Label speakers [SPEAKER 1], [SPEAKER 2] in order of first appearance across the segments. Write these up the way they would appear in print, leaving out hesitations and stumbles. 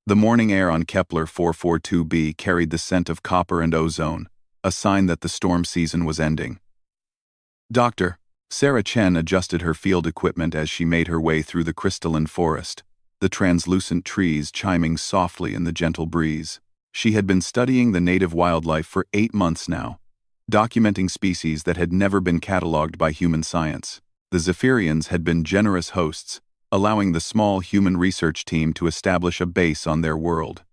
[SPEAKER 1] The morning air on Kepler 442b carried the scent of copper and ozone, a sign that the storm season was ending. Doctor, Sarah Chen adjusted her field equipment as she made her way through the crystalline forest, the translucent trees chiming softly in the gentle breeze. She had been studying the native wildlife for 8 months now, documenting species that had never been catalogued by human science. The Zephyrians had been generous hosts, allowing the small human research team to establish a base on their world.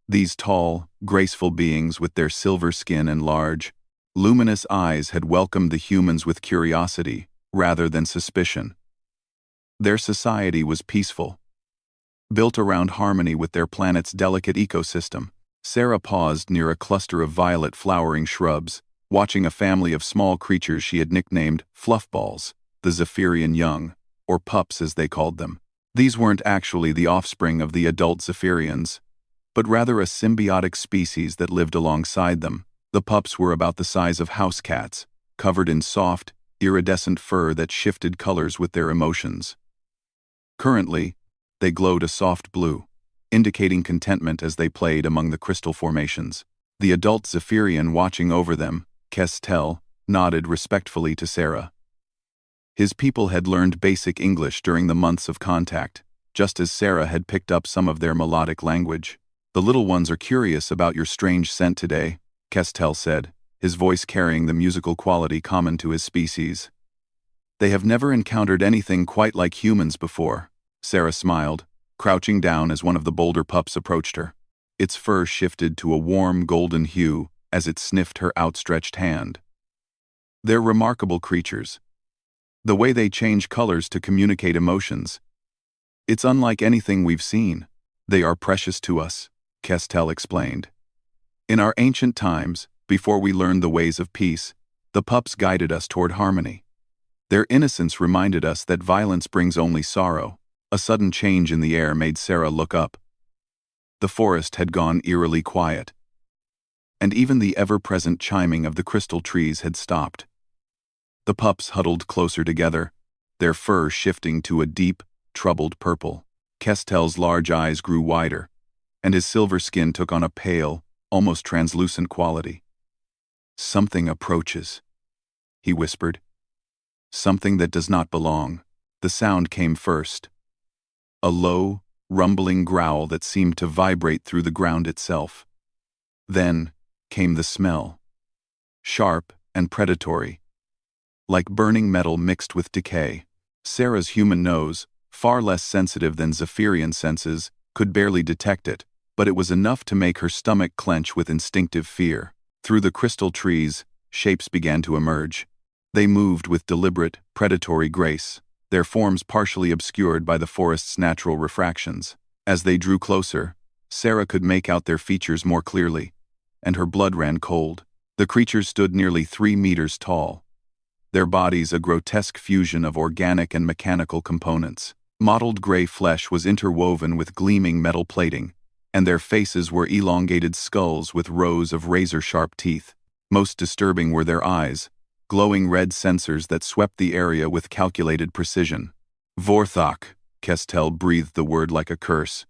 [SPEAKER 1] These tall, graceful beings with their silver skin and large, luminous eyes had welcomed the humans with curiosity rather than suspicion. Their society was peaceful, built around harmony with their planet's delicate ecosystem. Sarah paused near a cluster of violet flowering shrubs, watching a family of small creatures she had nicknamed fluffballs, the Zephyrian young, or pups as they called them. These weren't actually the offspring of the adult Zephyrians, but rather a symbiotic species that lived alongside them. The pups were about the size of house cats, covered in soft, iridescent fur that shifted colors with their emotions. Currently, they glowed a soft blue, indicating contentment as they played among the crystal formations. The adult Zephyrian watching over them, Kestel, nodded respectfully to Sarah. His people had learned basic English during the months of contact, just as Sarah had picked up some of their melodic language. "The little ones are curious about your strange scent today," Kestel said, his voice carrying the musical quality common to his species. "They have never encountered anything quite like humans before," Sarah smiled, crouching down as one of the bolder pups approached her. Its fur shifted to a warm golden hue as it sniffed her outstretched hand. "They're remarkable creatures. The way they change colors to communicate emotions. It's unlike anything we've seen. They are precious to us," Kestel explained. "In our ancient times, before we learned the ways of peace, the pups guided us toward harmony. Their innocence reminded us that violence brings only sorrow." A sudden change in the air made Sarah look up. The forest had gone eerily quiet, and even the ever-present chiming of the crystal trees had stopped. The pups huddled closer together, their fur shifting to a deep, troubled purple. Kestel's large eyes grew wider, and his silver skin took on a pale, almost translucent quality. "Something approaches," he whispered. "Something that does not belong." The sound came first. A low, rumbling growl that seemed to vibrate through the ground itself. Then came the smell. Sharp and predatory, like burning metal mixed with decay. Sarah's human nose, far less sensitive than Zephyrian senses, could barely detect it, but it was enough to make her stomach clench with instinctive fear. Through the crystal trees, shapes began to emerge. They moved with deliberate, predatory grace, their forms partially obscured by the forest's natural refractions. As they drew closer, Sarah could make out their features more clearly, and her blood ran cold. The creatures stood nearly 3 meters tall, their bodies a grotesque fusion of organic and mechanical components. Mottled gray flesh was interwoven with gleaming metal plating, and their faces were elongated skulls with rows of razor-sharp teeth. Most disturbing were their eyes, glowing red sensors that swept the area with calculated precision. "Vorthok," Kestel breathed the word like a curse.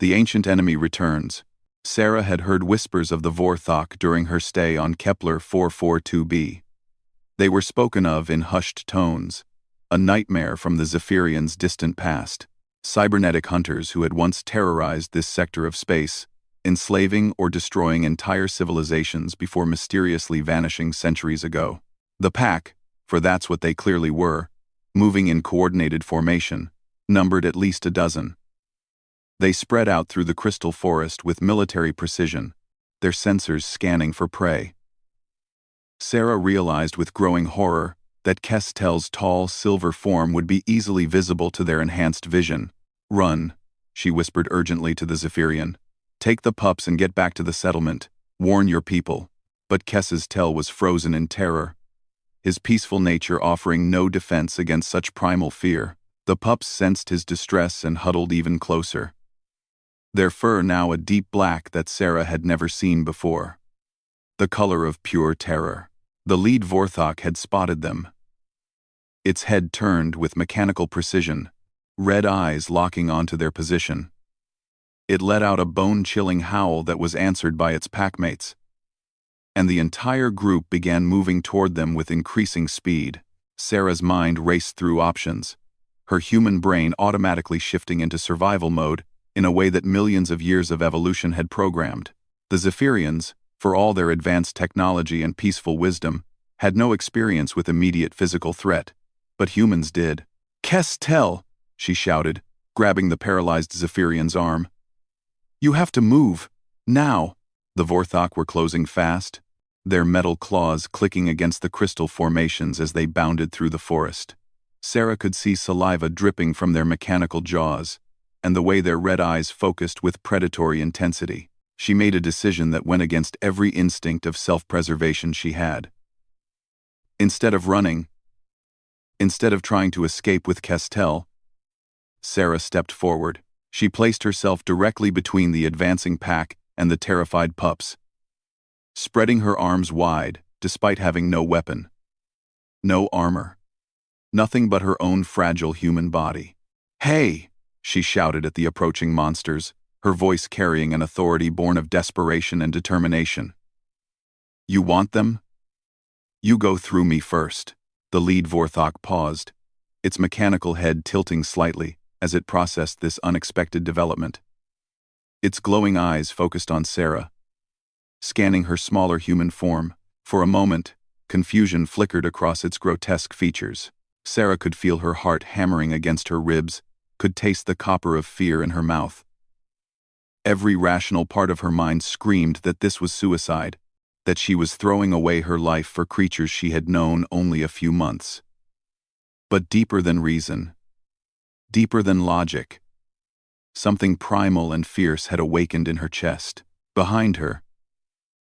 [SPEAKER 1] "The ancient enemy returns." Sarah had heard whispers of the Vorthok during her stay on Kepler 442b. They were spoken of in hushed tones, a nightmare from the Zephyrians' distant past. Cybernetic hunters who had once terrorized this sector of space, enslaving or destroying entire civilizations before mysteriously vanishing centuries ago. The pack, for that's what they clearly were, moving in coordinated formation, numbered at least a dozen. They spread out through the crystal forest with military precision, their sensors scanning for prey. Sarah realized with growing horror that Kestel's tall silver form would be easily visible to their enhanced vision. "Run," she whispered urgently to the Zephyrian. "Take the pups and get back to the settlement. Warn your people." But Kestel was frozen in terror, his peaceful nature offering no defense against such primal fear. The pups sensed his distress and huddled even closer, their fur now a deep black that Sarah had never seen before, the color of pure terror. The lead Vorthok had spotted them. Its head turned with mechanical precision, red eyes locking onto their position. It let out a bone-chilling howl that was answered by its packmates, and the entire group began moving toward them with increasing speed. Sarah's mind raced through options, her human brain automatically shifting into survival mode in a way that millions of years of evolution had programmed. The Zephyrians, for all their advanced technology and peaceful wisdom, had no experience with immediate physical threat, but humans did. "Kestel," she shouted, grabbing the paralyzed Zephyrian's arm. "You have to move, now." The Vorthok were closing fast, their metal claws clicking against the crystal formations as they bounded through the forest. Sarah could see saliva dripping from their mechanical jaws, and the way their red eyes focused with predatory intensity. She made a decision that went against every instinct of self-preservation she had. Instead of running, instead of trying to escape with Kestel, Sarah stepped forward. She placed herself directly between the advancing pack and the terrified pups, spreading her arms wide, despite having no weapon, no armor, nothing but her own fragile human body. "Hey!" she shouted at the approaching monsters, her voice carrying an authority born of desperation and determination. "You want them? You go through me first." The lead Vorthok paused, its mechanical head tilting slightly as it processed this unexpected development. Its glowing eyes focused on Sarah, scanning her smaller human form. For a moment, confusion flickered across its grotesque features. Sarah could feel her heart hammering against her ribs, could taste the copper of fear in her mouth. Every rational part of her mind screamed that this was suicide, that she was throwing away her life for creatures she had known only a few months. But deeper than reason, deeper than logic, something primal and fierce had awakened in her chest. Behind her,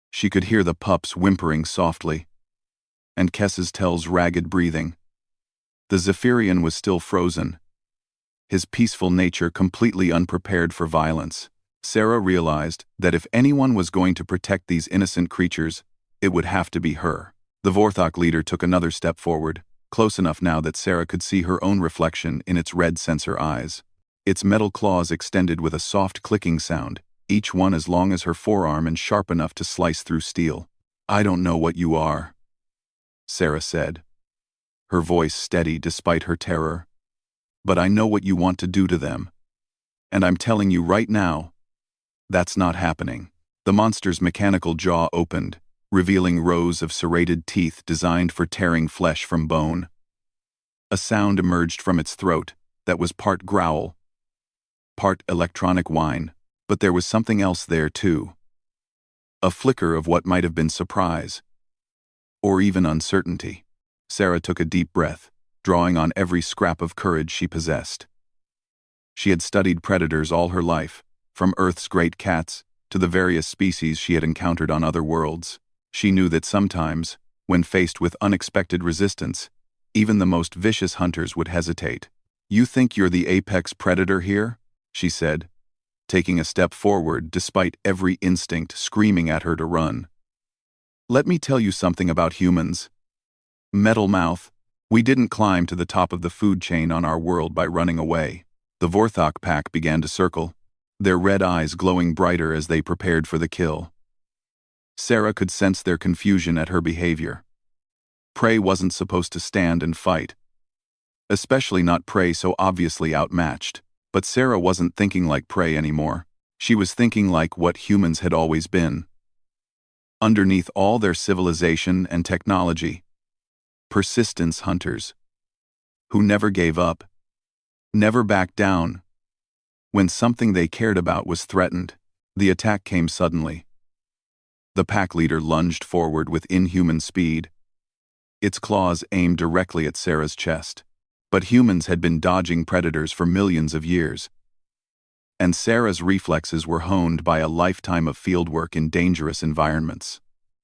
[SPEAKER 1] she could hear the pups whimpering softly, and Kestel's ragged breathing. The Zephyrian was still frozen, his peaceful nature completely unprepared for violence. Sarah realized that if anyone was going to protect these innocent creatures, it would have to be her. The Vorthok leader took another step forward, close enough now that Sarah could see her own reflection in its red sensor eyes. Its metal claws extended with a soft clicking sound, each one as long as her forearm and sharp enough to slice through steel. "I don't know what you are," Sarah said, her voice steady despite her terror. "But I know what you want to do to them. And I'm telling you right now, that's not happening." The monster's mechanical jaw opened, revealing rows of serrated teeth designed for tearing flesh from bone. A sound emerged from its throat that was part growl, part electronic whine, but there was something else there too. A flicker of what might have been surprise, or even uncertainty. Sarah took a deep breath, drawing on every scrap of courage she possessed. She had studied predators all her life, from Earth's great cats to the various species she had encountered on other worlds. She knew that sometimes, when faced with unexpected resistance, even the most vicious hunters would hesitate. "You think you're the apex predator here?" she said, taking a step forward despite every instinct screaming at her to run. "Let me tell you something about humans. Metal mouth, we didn't climb to the top of the food chain on our world by running away." The Vorthok pack began to circle, their red eyes glowing brighter as they prepared for the kill. Sarah could sense their confusion at her behavior. Prey wasn't supposed to stand and fight, especially not prey so obviously outmatched. But Sarah wasn't thinking like prey anymore. She was thinking like what humans had always been. Underneath all their civilization and technology, persistence hunters, who never gave up, never backed down. When something they cared about was threatened, the attack came suddenly. The pack leader lunged forward with inhuman speed, its claws aimed directly at Sarah's chest. But humans had been dodging predators for millions of years, and Sarah's reflexes were honed by a lifetime of fieldwork in dangerous environments.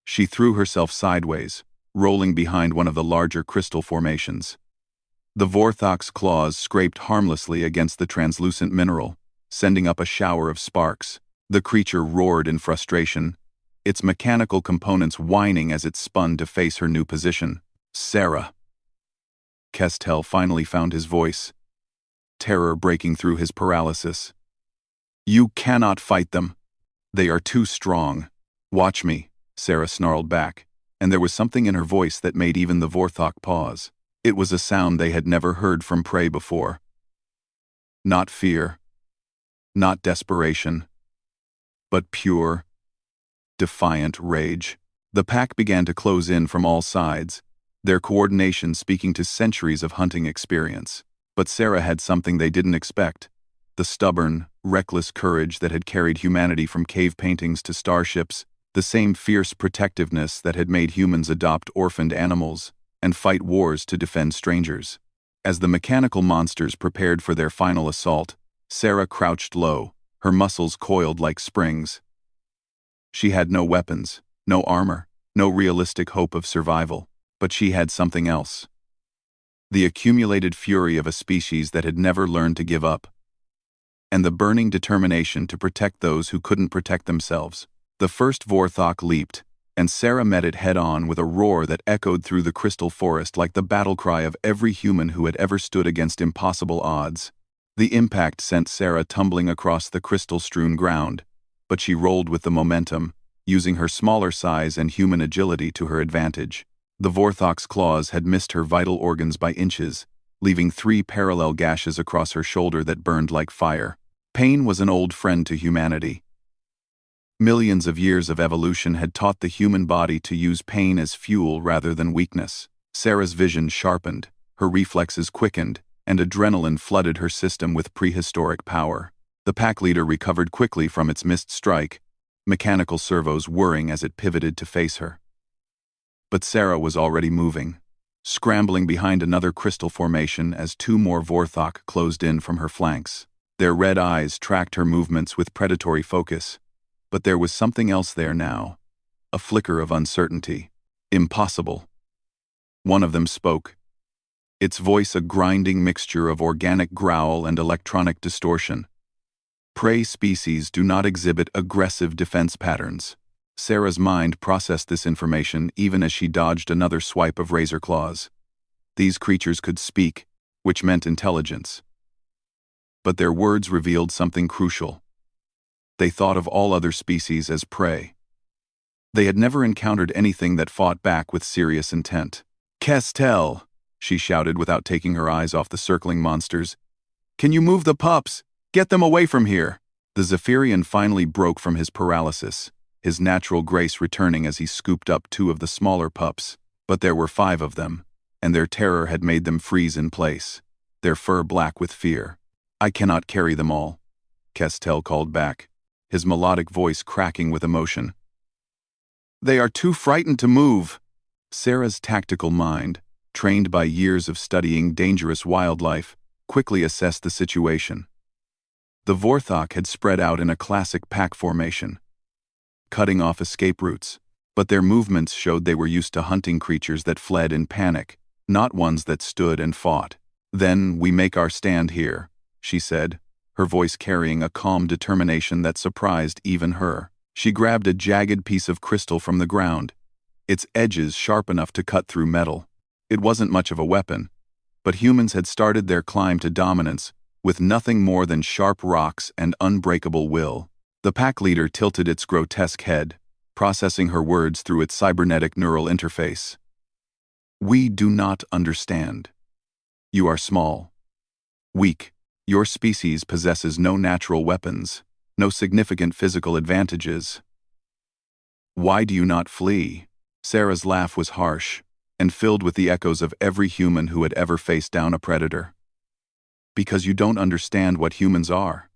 [SPEAKER 1] She threw herself sideways, rolling behind one of the larger crystal formations. The Vorthok's claws scraped harmlessly against the translucent mineral, sending up a shower of sparks. The creature roared in frustration, its mechanical components whining as it spun to face her new position. "Sarah!" Kestel finally found his voice, terror breaking through his paralysis. You cannot fight them. They are too strong. Watch me, Sarah snarled back, and there was something in her voice that made even the Vorthok pause. It was a sound they had never heard from prey before. Not fear, not desperation, but pure, defiant rage. The pack began to close in from all sides, their coordination speaking to centuries of hunting experience. But Sarah had something they didn't expect: the stubborn, reckless courage that had carried humanity from cave paintings to starships, the same fierce protectiveness that had made humans adopt orphaned animals and fight wars to defend strangers. As the mechanical monsters prepared for their final assault, Sarah crouched low, her muscles coiled like springs. She had no weapons, no armor, no realistic hope of survival, but she had something else. The accumulated fury of a species that had never learned to give up, and the burning determination to protect those who couldn't protect themselves. The first Vorthok leaped, and Sarah met it head-on with a roar that echoed through the crystal forest like the battle cry of every human who had ever stood against impossible odds. The impact sent Sarah tumbling across the crystal-strewn ground, but she rolled with the momentum, using her smaller size and human agility to her advantage. The Vorthok's claws had missed her vital organs by inches, leaving 3 parallel gashes across her shoulder that burned like fire. Pain was an old friend to humanity. Millions of years of evolution had taught the human body to use pain as fuel rather than weakness. Sarah's vision sharpened, her reflexes quickened, and adrenaline flooded her system with prehistoric power. The pack leader recovered quickly from its missed strike, mechanical servos whirring as it pivoted to face her. But Sarah was already moving, scrambling behind another crystal formation as 2 more Vorthok closed in from her flanks. Their red eyes tracked her movements with predatory focus, but there was something else there now, a flicker of uncertainty. Impossible. One of them spoke, its voice a grinding mixture of organic growl and electronic distortion. Prey species do not exhibit aggressive defense patterns. Sarah's mind processed this information even as she dodged another swipe of razor claws. These creatures could speak, which meant intelligence. But their words revealed something crucial. They thought of all other species as prey. They had never encountered anything that fought back with serious intent. "Kestel," she shouted without taking her eyes off the circling monsters. "Can you move the pups? Get them away from here!" The Zephyrian finally broke from his paralysis, his natural grace returning as he scooped up 2 of the smaller pups. But there were 5 of them, and their terror had made them freeze in place, their fur black with fear. "I cannot carry them all," Kestel called back, his melodic voice cracking with emotion. "They are too frightened to move." Sarah's tactical mind, trained by years of studying dangerous wildlife, quickly assessed the situation. The Vorthok had spread out in a classic pack formation, cutting off escape routes, but their movements showed they were used to hunting creatures that fled in panic, not ones that stood and fought. "Then we make our stand here," she said, her voice carrying a calm determination that surprised even her. She grabbed a jagged piece of crystal from the ground, its edges sharp enough to cut through metal. It wasn't much of a weapon, but humans had started their climb to dominance with nothing more than sharp rocks and unbreakable will. The pack leader tilted its grotesque head, processing her words through its cybernetic neural interface. "We do not understand. You are small, weak. Your species possesses no natural weapons, no significant physical advantages. Why do you not flee?" Sarah's laugh was harsh and filled with the echoes of every human who had ever faced down a predator. "Because you don't understand what humans are."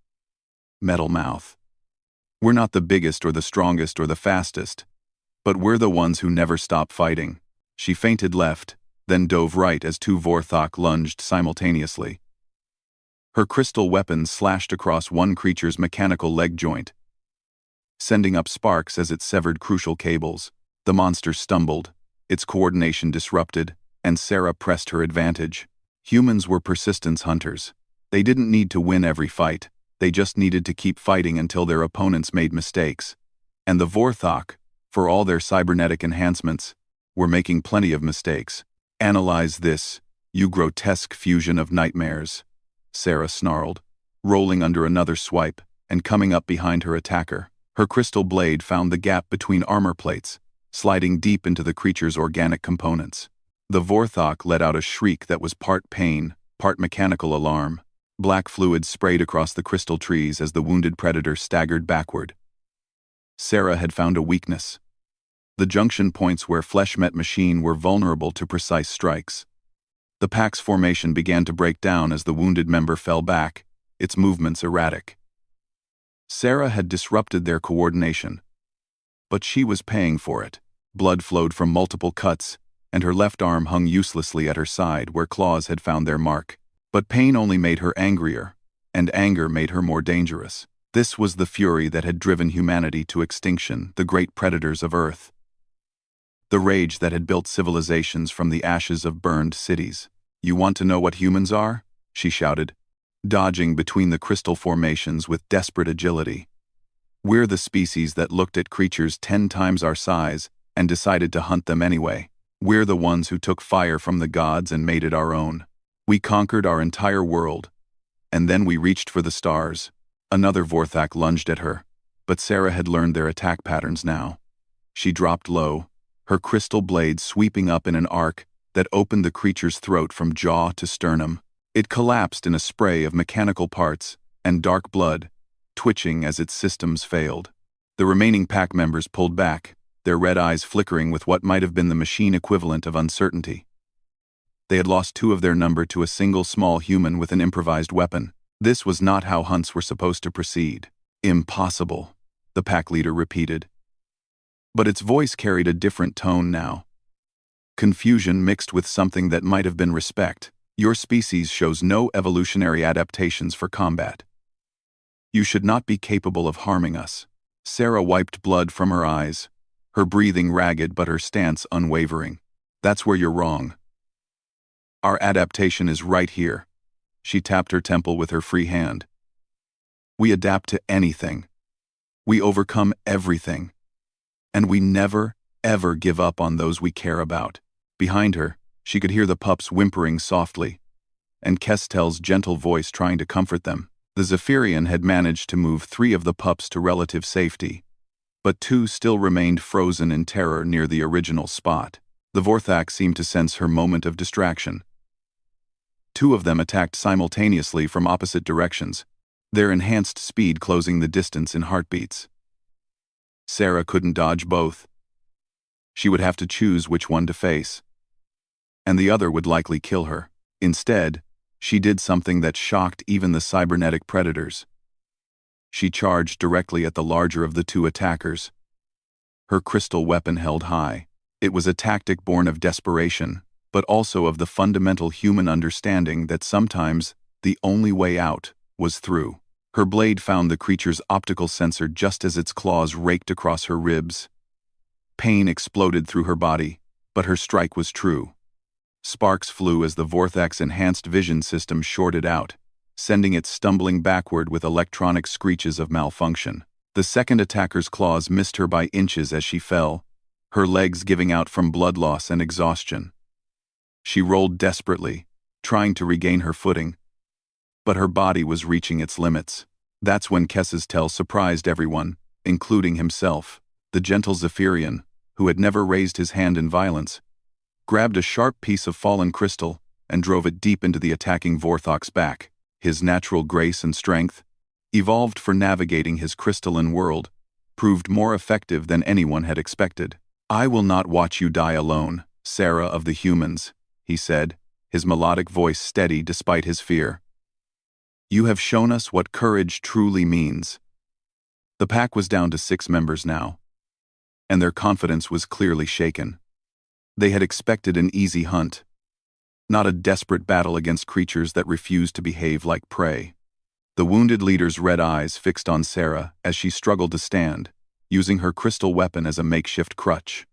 [SPEAKER 1] Metal mouth. "We're not the biggest or the strongest or the fastest, but we're the ones who never stop fighting." She feinted left, then dove right as 2 Vorthok lunged simultaneously. Her crystal weapon slashed across one creature's mechanical leg joint, sending up sparks as it severed crucial cables. The monster stumbled, its coordination disrupted, and Sarah pressed her advantage. Humans were persistence hunters. They didn't need to win every fight, they just needed to keep fighting until their opponents made mistakes. And the Vorthok, for all their cybernetic enhancements, were making plenty of mistakes. "Analyze this, you grotesque fusion of nightmares," Sarah snarled, rolling under another swipe and coming up behind her attacker. Her crystal blade found the gap between armor plates, sliding deep into the creature's organic components. The Vorthok let out a shriek that was part pain, part mechanical alarm. Black fluid sprayed across the crystal trees as the wounded predator staggered backward. Sarah had found a weakness. The junction points where flesh met machine were vulnerable to precise strikes. The pack's formation began to break down as the wounded member fell back, its movements erratic. Sarah had disrupted their coordination, but she was paying for it. Blood flowed from multiple cuts, and her left arm hung uselessly at her side where claws had found their mark. But pain only made her angrier, and anger made her more dangerous. This was the fury that had driven humanity to extinction, the great predators of Earth. The rage that had built civilizations from the ashes of burned cities. "You want to know what humans are?" she shouted, dodging between the crystal formations with desperate agility. "We're the species that looked at creatures 10 times our size and decided to hunt them anyway. We're the ones who took fire from the gods and made it our own. We conquered our entire world, and then we reached for the stars." Another Vorthak lunged at her, but Sarah had learned their attack patterns now. She dropped low, her crystal blade sweeping up in an arc that opened the creature's throat from jaw to sternum. It collapsed in a spray of mechanical parts and dark blood, twitching as its systems failed. The remaining pack members pulled back, their red eyes flickering with what might have been the machine equivalent of uncertainty. They had lost 2 of their number to a single small human with an improvised weapon. This was not how hunts were supposed to proceed. "Impossible," the pack leader repeated. But its voice carried a different tone now. Confusion mixed with something that might have been respect. "Your species shows no evolutionary adaptations for combat. You should not be capable of harming us." Sarah wiped blood from her eyes, her breathing ragged but her stance unwavering. "That's where you're wrong. Our adaptation is right here." She tapped her temple with her free hand. "We adapt to anything. We overcome everything. And we never, ever give up on those we care about." Behind her, she could hear the pups whimpering softly, and Kestel's gentle voice trying to comfort them. The Zephyrian had managed to move 3 of the pups to relative safety, but 2 still remained frozen in terror near the original spot. The Vorthak seemed to sense her moment of distraction. 2 of them attacked simultaneously from opposite directions, their enhanced speed closing the distance in heartbeats. Sarah couldn't dodge both. She would have to choose which one to face, and the other would likely kill her. Instead, she did something that shocked even the cybernetic predators. She charged directly at the larger of the 2 attackers, her crystal weapon held high. It was a tactic born of desperation, but also of the fundamental human understanding that sometimes the only way out was through. Her blade found the creature's optical sensor just as its claws raked across her ribs. Pain exploded through her body, but her strike was true. Sparks flew as the Vorthak's enhanced vision system shorted out, sending it stumbling backward with electronic screeches of malfunction. The second attacker's claws missed her by inches as she fell, her legs giving out from blood loss and exhaustion. She rolled desperately, trying to regain her footing, but her body was reaching its limits. That's when Kestel surprised everyone, including himself. The gentle Zephyrian, who had never raised his hand in violence, grabbed a sharp piece of fallen crystal and drove it deep into the attacking Vorthok's back. His natural grace and strength, evolved for navigating his crystalline world, proved more effective than anyone had expected. "I will not watch you die alone, Sarah of the humans," he said, his melodic voice steady despite his fear. "You have shown us what courage truly means." The pack was down to 6 members now, and their confidence was clearly shaken. They had expected an easy hunt, not a desperate battle against creatures that refused to behave like prey. The wounded leader's red eyes fixed on Sarah as she struggled to stand, using her crystal weapon as a makeshift crutch.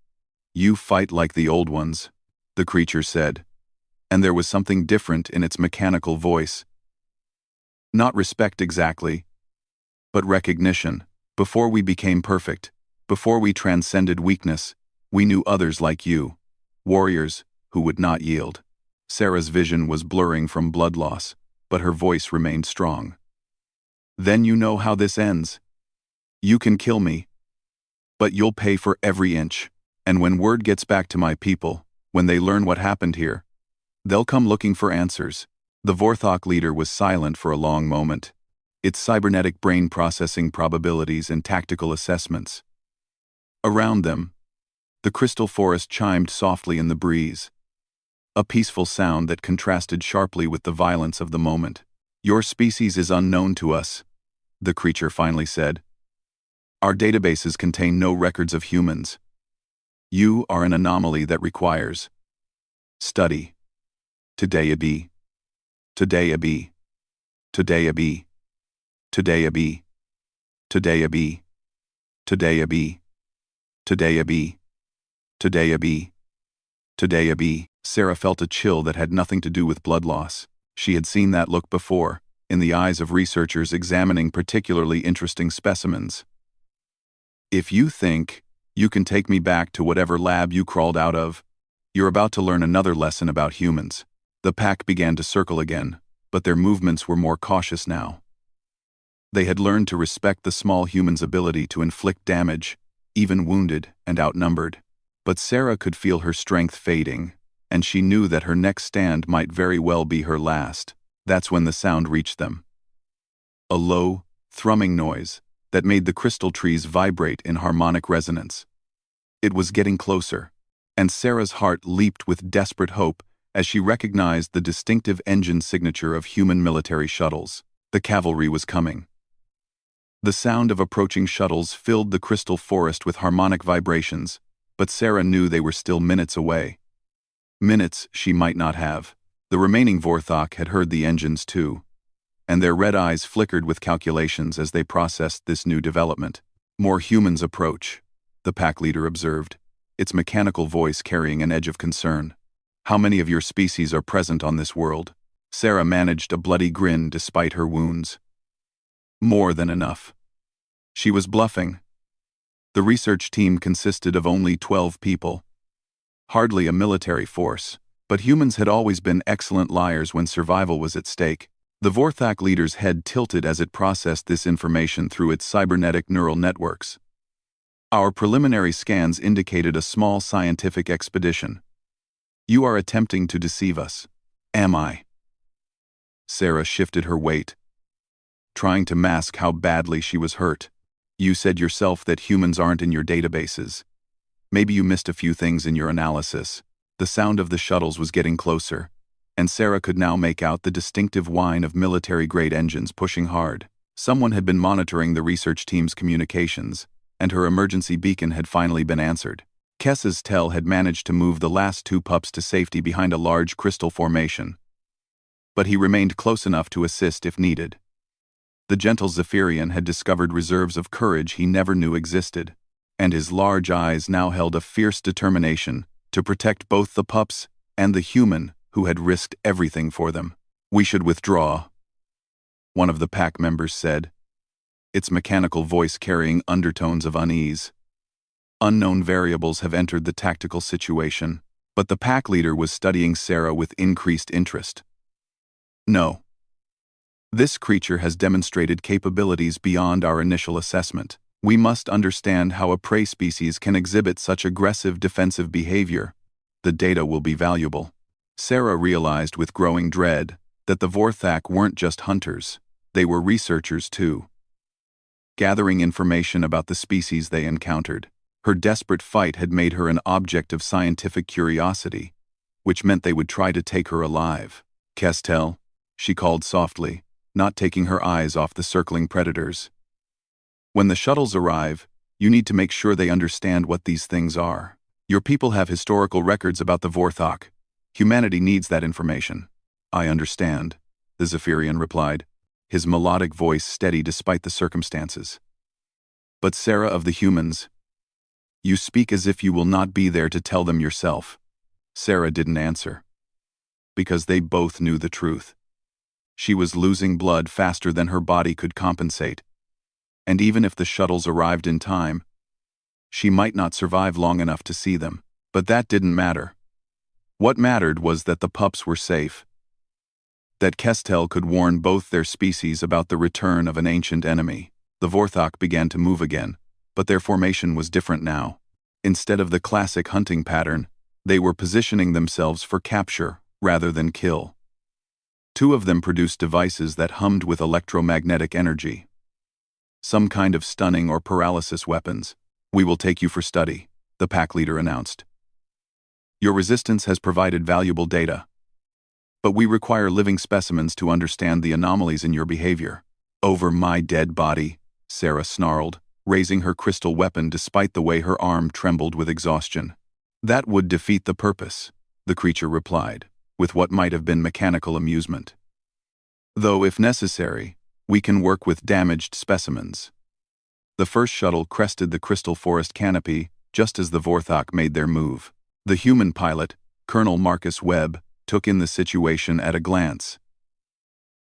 [SPEAKER 1] "You fight like the old ones," the creature said, and there was something different in its mechanical voice. Not respect exactly, but recognition. "Before we became perfect, before we transcended weakness, we knew others like you, warriors who would not yield." Sarah's vision was blurring from blood loss, but her voice remained strong. Then you know how this ends. You can kill me, but you'll pay for every inch. And when word gets back to my people, when they learn what happened here, they'll come looking for answers." The Vorthok leader was silent for a long moment, its cybernetic brain processing probabilities and tactical assessments. Around them, the crystal forest chimed softly in the breeze, a peaceful sound that contrasted sharply with the violence of the moment. "Your species is unknown to us," the creature finally said. "Our databases contain no records of humans. You are an anomaly that requires study. Today a bee. Today a bee. Today a bee. Today a bee. Today a bee. Today a bee. Today a bee. Today a bee. Today a bee." Sarah felt a chill that had nothing to do with blood loss. She had seen that look before, in the eyes of researchers examining particularly interesting specimens. "If you think you can take me back to whatever lab you crawled out of, you're about to learn another lesson about humans." The pack began to circle again, but their movements were more cautious now. They had learned to respect the small human's ability to inflict damage, even wounded and outnumbered. But Sarah could feel her strength fading, and she knew that her next stand might very well be her last. That's when the sound reached them. A low, thrumming noise that made the crystal trees vibrate in harmonic resonance. It was getting closer, and Sarah's heart leaped with desperate hope as she recognized the distinctive engine signature of human military shuttles. The cavalry was coming. The sound of approaching shuttles filled the crystal forest with harmonic vibrations, but Sarah knew they were still minutes away. Minutes she might not have. The remaining Vorthok had heard the engines too, and their red eyes flickered with calculations as they processed this new development. "More humans approach," the pack leader observed, its mechanical voice carrying an edge of concern. "How many of your species are present on this world?" Sarah managed a bloody grin despite her wounds. "More than enough." She was bluffing. The research team consisted of only 12 people. Hardly a military force, but humans had always been excellent liars when survival was at stake. The Vorthok leader's head tilted as it processed this information through its cybernetic neural networks. "Our preliminary scans indicated a small scientific expedition. You are attempting to deceive us." "Am I?" Sarah shifted her weight, trying to mask how badly she was hurt. "You said yourself that humans aren't in your databases. Maybe you missed a few things in your analysis." The sound of the shuttles was getting closer, and Sarah could now make out the distinctive whine of military-grade engines pushing hard. Someone had been monitoring the research team's communications, and her emergency beacon had finally been answered. Kessa's Tell had managed to move the last two pups to safety behind a large crystal formation, but he remained close enough to assist if needed. The gentle Zephyrian had discovered reserves of courage he never knew existed, and his large eyes now held a fierce determination to protect both the pups and the human who had risked everything for them. "We should withdraw," one of the pack members said, its mechanical voice carrying undertones of unease. Unknown variables have entered the tactical situation, but the pack leader was studying Sarah with increased interest. "No. This creature has demonstrated capabilities beyond our initial assessment. We must understand how a prey species can exhibit such aggressive defensive behavior. The data will be valuable." Sarah realized with growing dread that the Vorthak weren't just hunters, they were researchers too, gathering information about the species they encountered. Her desperate fight had made her an object of scientific curiosity, which meant they would try to take her alive. "Kestel," she called softly, not taking her eyes off the circling predators. "When the shuttles arrive, you need to make sure they understand what these things are. Your people have historical records about the Vorthok. Humanity needs that information." "I understand," the Zephyrian replied, his melodic voice steady despite the circumstances. "But Sarah of the humans, you speak as if you will not be there to tell them yourself." Sarah didn't answer, because they both knew the truth. She was losing blood faster than her body could compensate, and even if the shuttles arrived in time, she might not survive long enough to see them. But that didn't matter. What mattered was that the pups were safe. that Kestel could warn both their species about the return of an ancient enemy. The Vorthok began to move again, but their formation was different now. Instead of the classic hunting pattern, they were positioning themselves for capture rather than kill. Two of them produced devices that hummed with electromagnetic energy. Some kind of stunning or paralysis weapons. "We will take you for study," the pack leader announced. "Your resistance has provided valuable data. But we require living specimens to understand the anomalies in your behavior." "Over my dead body," Sarah snarled, raising her crystal weapon despite the way her arm trembled with exhaustion. "That would defeat the purpose," the creature replied, with what might have been mechanical amusement. "Though, if necessary, we can work with damaged specimens." The first shuttle crested the crystal forest canopy just as the Vorthok made their move. The human pilot, Colonel Marcus Webb, took in the situation at a glance.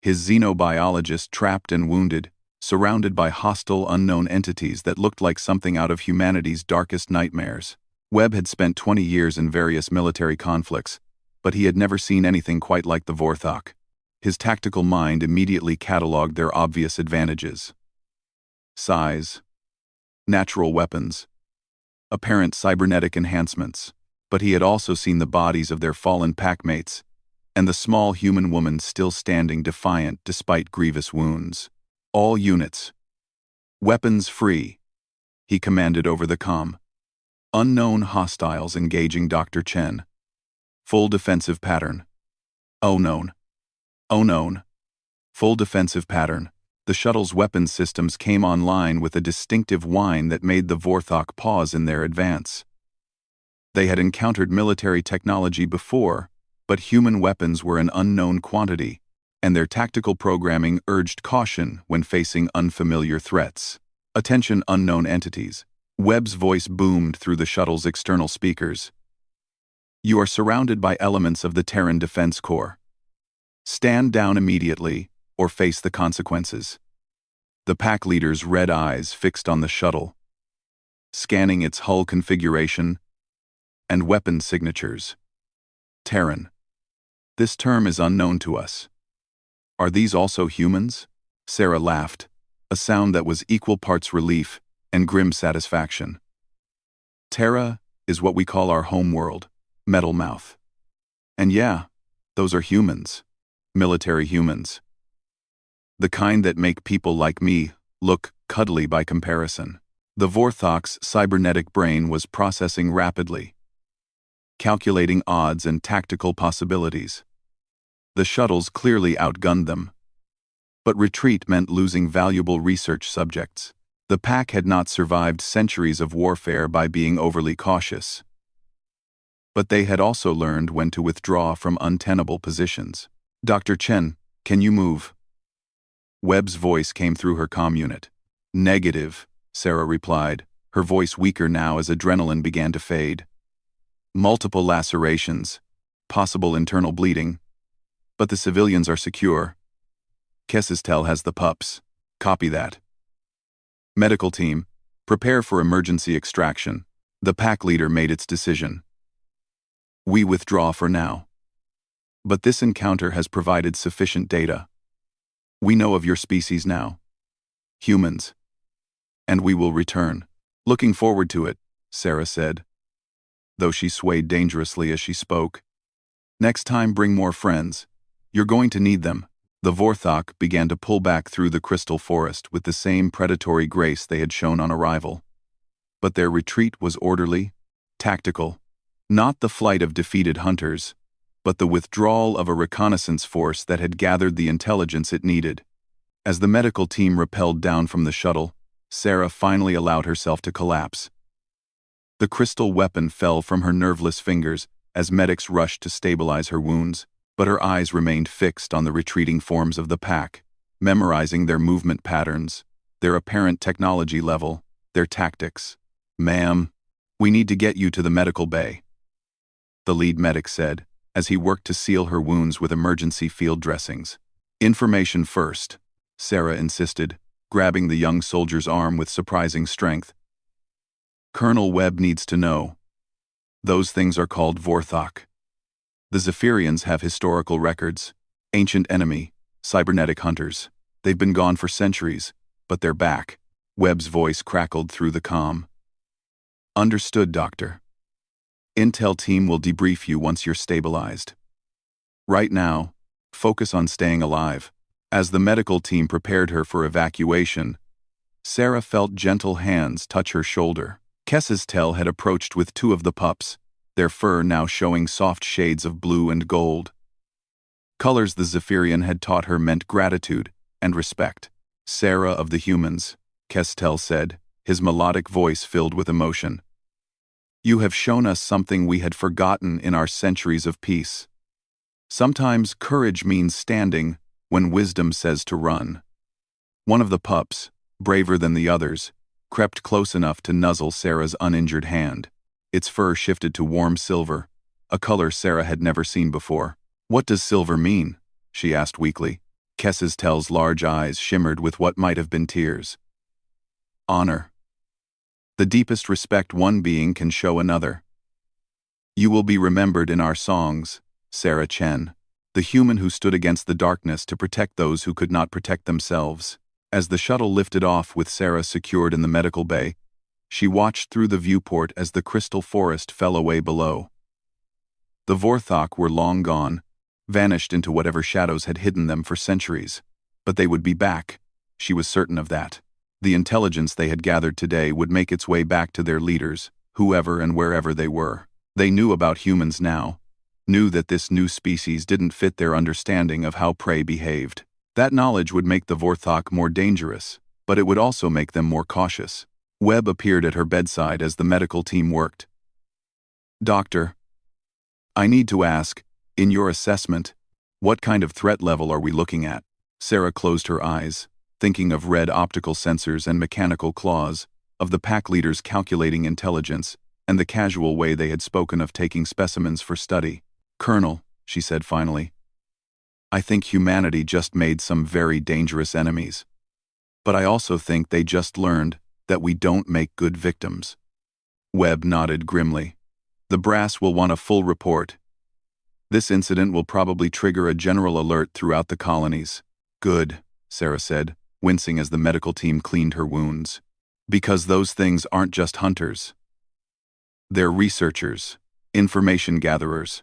[SPEAKER 1] His xenobiologist trapped and wounded, surrounded by hostile unknown entities that looked like something out of humanity's darkest nightmares. Webb had spent 20 years in various military conflicts, but he had never seen anything quite like the Vorthok. His tactical mind immediately cataloged their obvious advantages. Size, natural weapons, apparent cybernetic enhancements, but he had also seen the bodies of their fallen packmates, and the small human woman still standing defiant despite grievous wounds. "All units. Weapons free," he commanded over the comm. "Unknown hostiles engaging Dr. Chen. Full defensive pattern." Unknown. Unknown. Full defensive pattern. The shuttle's weapons systems came online with a distinctive whine that made the Vorthok pause in their advance. They had encountered military technology before, but human weapons were an unknown quantity, and their tactical programming urged caution when facing unfamiliar threats. "Attention, unknown entities." Webb's voice boomed through the shuttle's external speakers. "You are surrounded by elements of the Terran Defense Corps. Stand down immediately, or face the consequences." The pack leader's red eyes fixed on the shuttle, scanning its hull configuration and weapon signatures. "Terran. This term is unknown to us. Are these also humans?" Sarah laughed, a sound that was equal parts relief and grim satisfaction. "Terra is what we call our home world, Metalmouth. And yeah, those are humans. Military humans. The kind that make people like me look cuddly by comparison." The Vorthok's cybernetic brain was processing rapidly, calculating odds and tactical possibilities. The shuttles clearly outgunned them. But retreat meant losing valuable research subjects. The pack had not survived centuries of warfare by being overly cautious. But they had also learned when to withdraw from untenable positions. "Dr. Chen, can you move?" Webb's voice came through her comm unit. "Negative," Sarah replied, her voice weaker now as adrenaline began to fade. "Multiple lacerations, possible internal bleeding, but the civilians are secure. Kestel has the pups. Copy that. Medical team, prepare for emergency extraction." The pack leader made its decision. "We withdraw for now. But this encounter has provided sufficient data. We know of your species now. Humans. And we will return." "Looking forward to it," Sarah said, though she swayed dangerously as she spoke. "Next time bring more friends. You're going to need them." The Vorthok began to pull back through the crystal forest with the same predatory grace they had shown on arrival. But their retreat was orderly, tactical. Not the flight of defeated hunters, but the withdrawal of a reconnaissance force that had gathered the intelligence it needed. As the medical team rappelled down from the shuttle, Sarah finally allowed herself to collapse. The crystal weapon fell from her nerveless fingers as medics rushed to stabilize her wounds, but her eyes remained fixed on the retreating forms of the pack, memorizing their movement patterns, their apparent technology level, their tactics. "Ma'am, we need to get you to the medical bay," the lead medic said, as he worked to seal her wounds with emergency field dressings. "Information first," Sarah insisted, grabbing the young soldier's arm with surprising strength. "Colonel Webb needs to know. Those things are called Vorthok. The Zephyrians have historical records. Ancient enemy, cybernetic hunters. They've been gone for centuries, but they're back. Webb's voice crackled through the comm. Understood, Doctor. Intel team will debrief you once you're stabilized. Right now, focus on staying alive. As the medical team prepared her for evacuation, Sarah felt gentle hands touch her shoulder. Kess's-Tell had approached with two of the pups, their fur now showing soft shades of blue and gold. Colors the Zephyrian had taught her meant gratitude and respect. Sarah of the humans, Kess-Tell said, his melodic voice filled with emotion. You have shown us something we had forgotten in our centuries of peace. Sometimes courage means standing when wisdom says to run. One of the pups, braver than the others, crept close enough to nuzzle Sarah's uninjured hand. Its fur shifted to warm silver, a color Sarah had never seen before. What does silver mean? She asked weakly. Kess-Tell's large eyes shimmered with what might have been tears. Honor. The deepest respect one being can show another. You will be remembered in our songs, Sarah Chen, the human who stood against the darkness to protect those who could not protect themselves. As the shuttle lifted off with Sarah secured in the medical bay, she watched through the viewport as the crystal forest fell away below. The Vorthok were long gone, vanished into whatever shadows had hidden them for centuries. But they would be back, she was certain of that. The intelligence they had gathered today would make its way back to their leaders, whoever and wherever they were. They knew about humans now, knew that this new species didn't fit their understanding of how prey behaved. That knowledge would make the Vorthok more dangerous, but it would also make them more cautious. Webb appeared at her bedside as the medical team worked. Doctor, I need to ask, in your assessment, what kind of threat level are we looking at? Sarah closed her eyes, thinking of red optical sensors and mechanical claws, of the pack leaders calculating intelligence, and the casual way they had spoken of taking specimens for study. Colonel, she said finally, I think humanity just made some very dangerous enemies. But I also think they just learned that we don't make good victims. Webb nodded grimly. The brass will want a full report. This incident will probably trigger a general alert throughout the colonies. Good, Sarah said, wincing as the medical team cleaned her wounds. Because those things aren't just hunters. They're researchers, information gatherers.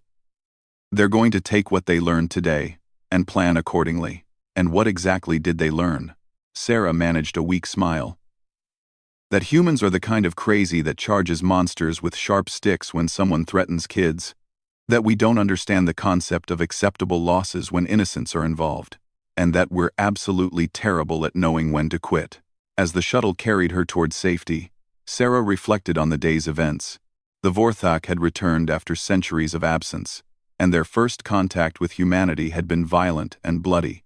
[SPEAKER 1] They're going to take what they learned today and plan accordingly. And what exactly did they learn? Sarah managed a weak smile. That humans are the kind of crazy that charges monsters with sharp sticks when someone threatens kids. That we don't understand the concept of acceptable losses when innocents are involved. And that we're absolutely terrible at knowing when to quit. As the shuttle carried her toward safety, Sarah reflected on the day's events. The Vorthok had returned after centuries of absence, and their first contact with humanity had been violent and bloody.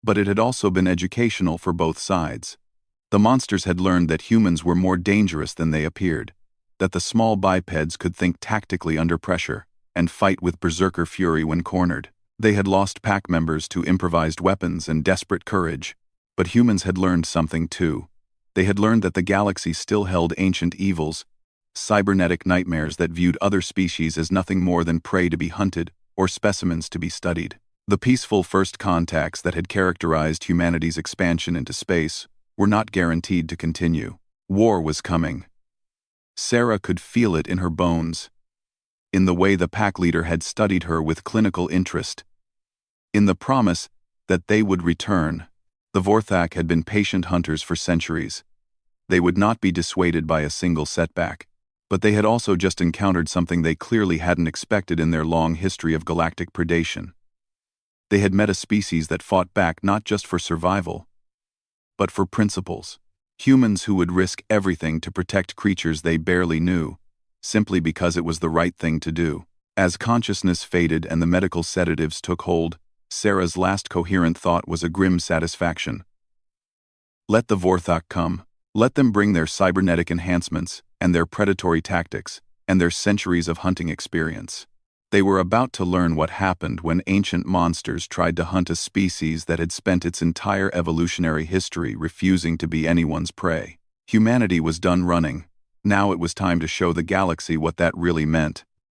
[SPEAKER 1] But it had also been educational for both sides. The monsters had learned that humans were more dangerous than they appeared, that the small bipeds could think tactically under pressure and fight with berserker fury when cornered. They had lost pack members to improvised weapons and desperate courage, but humans had learned something too. They had learned that the galaxy still held ancient evils, cybernetic nightmares that viewed other species as nothing more than prey to be hunted or specimens to be studied. The peaceful first contacts that had characterized humanity's expansion into space were not guaranteed to continue. War was coming. Sarah could feel it in her bones, in the way the pack leader had studied her with clinical interest, in the promise that they would return. The Vorthok had been patient hunters for centuries. They would not be dissuaded by a single setback, but they had also just encountered something they clearly hadn't expected in their long history of galactic predation. They had met a species that fought back not just for survival, but for principles. Humans who would risk everything to protect creatures they barely knew, simply because it was the right thing to do. As consciousness faded and the medical sedatives took hold, Sarah's last coherent thought was a grim satisfaction. Let the Vorthok come. Let them bring their cybernetic enhancements, and their predatory tactics, and their centuries of hunting experience. They were about to learn what happened when ancient monsters tried to hunt a species that had spent its entire evolutionary history refusing to be anyone's prey. Humanity was done running. Now it was time to show the galaxy what that really meant.